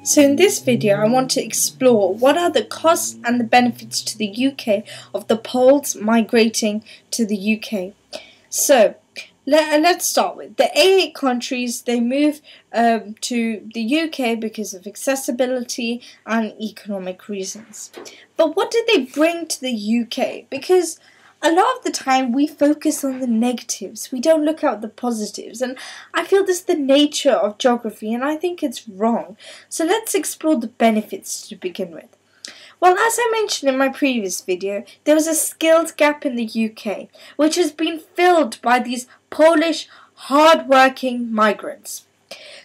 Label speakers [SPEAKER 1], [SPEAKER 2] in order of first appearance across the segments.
[SPEAKER 1] So in this video I want to explore what are the costs and the benefits to the UK of the Poles migrating to the UK. So let's start with the A8 countries. They move to the UK because of accessibility and economic reasons. But what did they bring to the UK? Because a lot of the time we focus on the negatives, we don't look at the positives, and I feel this is the nature of geography and I think it's wrong. So let's explore the benefits to begin with. Well, as I mentioned in my previous video, there was a skills gap in the UK, which has been filled by these Polish hard-working migrants.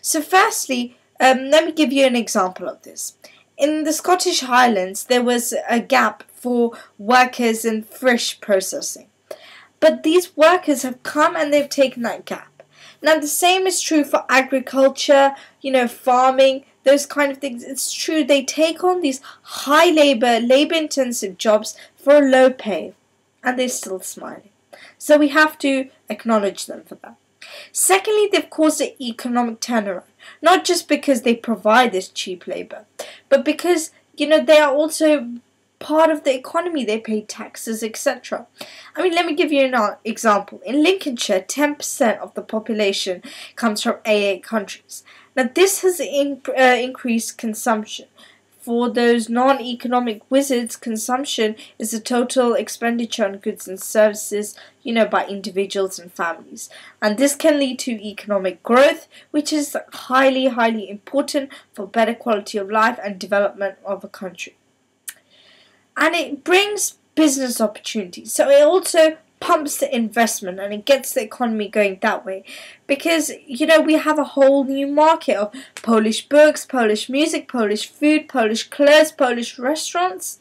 [SPEAKER 1] So firstly, let me give you an example of this. In the Scottish Highlands, there was a gap for workers in fish processing. But these workers have come and they've taken that gap. Now, the same is true for agriculture, farming, those kind of things. It's true, they take on these high labor-intensive jobs for a low pay, and they're still smiling. So we have to acknowledge them for that. Secondly, they've caused an economic turnaround, not just because they provide this cheap labor, but because, they are also part of the economy. They pay taxes, etc. Let me give you an example. In Lincolnshire, 10% of the population comes from A8 countries. Now, this has increased consumption. For those non-economic wizards, consumption is the total expenditure on goods and services, by individuals and families. And this can lead to economic growth, which is highly, highly important for better quality of life and development of a country. And it brings business opportunities. So it also pumps the investment and it gets the economy going that way, because we have a whole new market of Polish books, Polish music, Polish food, Polish clothes, Polish restaurants.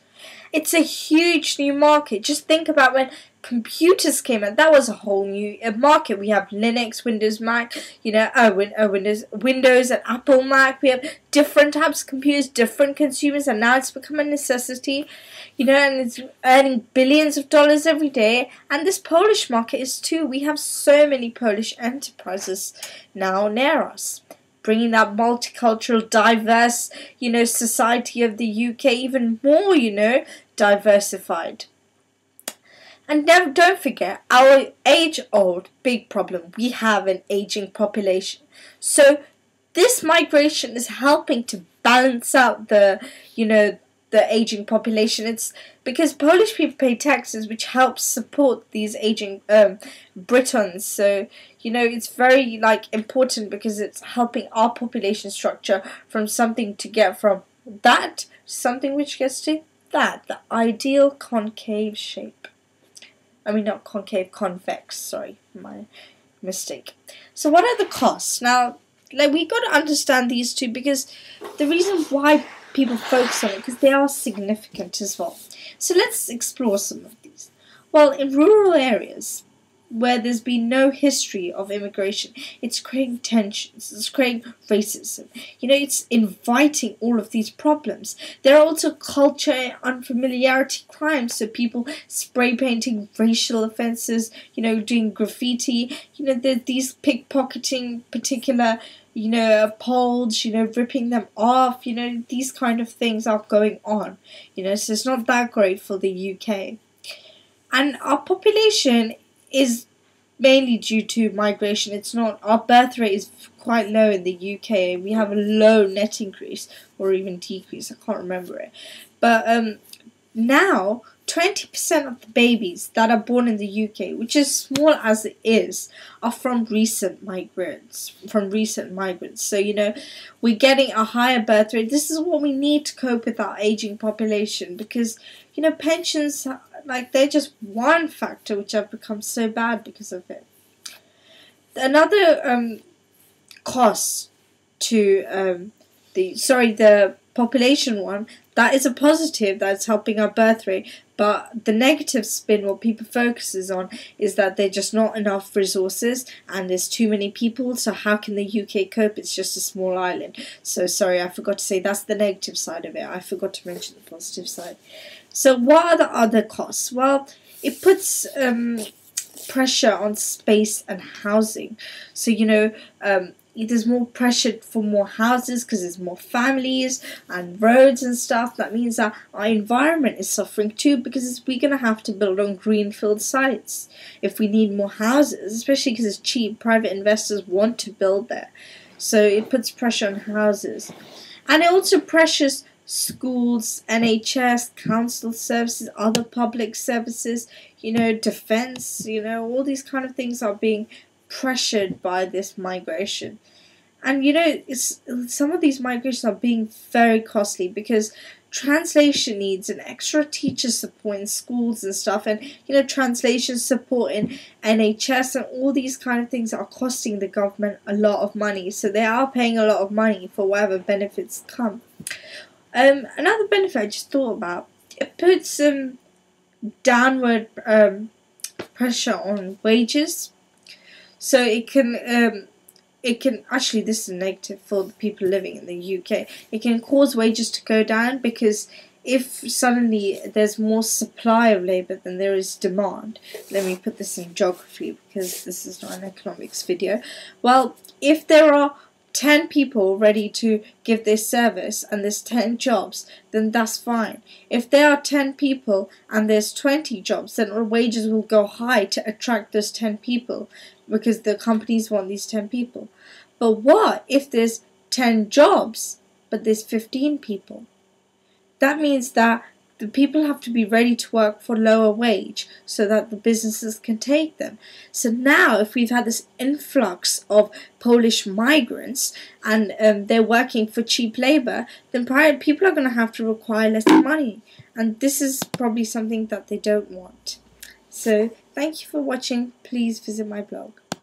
[SPEAKER 1] It's a huge new market. Just think about when computers came out. That was a whole new market. We have Linux, Windows, Mac, Windows and Apple Mac. We have different types of computers, different consumers, and now it's become a necessity, and it's earning billions of dollars every day. And this Polish market is too. We have so many Polish enterprises now near us, bringing that multicultural, diverse, society of the UK even more, diversified. And don't forget, our age-old big problem, we have an aging population. So this migration is helping to balance out the aging population. It's because Polish people pay taxes, which helps support these aging Britons. So it's very important, because it's helping our population structure from something to get from that to something which gets to that, the ideal concave shape. Not concave, convex. Sorry, my mistake. So what are the costs? Now, we got to understand these two, because the reason why people focus on it, because they are significant as well. So let's explore some of these. Well, in rural areas where there's been no history of immigration, it's creating tensions, it's creating racism. It's inviting all of these problems. There are also culture and unfamiliarity crimes, so people spray painting racial offences, doing graffiti, these pickpocketing particular Poles, ripping them off, these kind of things are going on, so it's not that great for the UK. And our population is mainly due to migration. It's not, our birth rate is quite low in the UK. We have a low net increase, or even decrease, I can't remember it. But now 20% of the babies that are born in the UK, which is small as it is, are from recent migrants. So, we're getting a higher birth rate. This is what we need to cope with our aging population, because, pensions, they're just one factor which have become so bad because of it. Another cost to the population one, that is a positive, that's helping our birth rate, but the negative spin, what people focuses on, is that there's just not enough resources and there's too many people, so how can the UK cope? It's just a small island. So sorry, I forgot to say that's the negative side of it. I forgot to mention the positive side. So what are the other costs? Well, it puts pressure on space and housing. So there's more pressure for more houses because there's more families and roads and stuff. That means that our environment is suffering too, because we're going to have to build on greenfield sites if we need more houses, especially because it's cheap. Private investors want to build there. So it puts pressure on houses. And it also pressures schools, NHS, council services, other public services, defense, all these kind of things are being pressured by this migration. And some of these migrations are being very costly, because translation needs and extra teacher support in schools and stuff, and translation support in NHS and all these kind of things are costing the government a lot of money. So they are paying a lot of money for whatever benefits come. Another benefit I just thought about, it puts downward pressure on wages. So it can actually, this is negative for the people living in the UK. It can cause wages to go down, because if suddenly there's more supply of labour than there is demand. Let me put this in geography, because this is not an economics video. Well, if there are 10 people ready to give this service and there's 10 jobs, then that's fine. If there are 10 people and there's 20 jobs, then the wages will go high to attract those 10 people, because the companies want these 10 people. But what if there's 10 jobs but there's 15 people? That means that the people have to be ready to work for lower wage so that the businesses can take them. So now, if we've had this influx of Polish migrants and they're working for cheap labour, then people are going to have to require less money. And this is probably something that they don't want. So thank you for watching. Please visit my blog.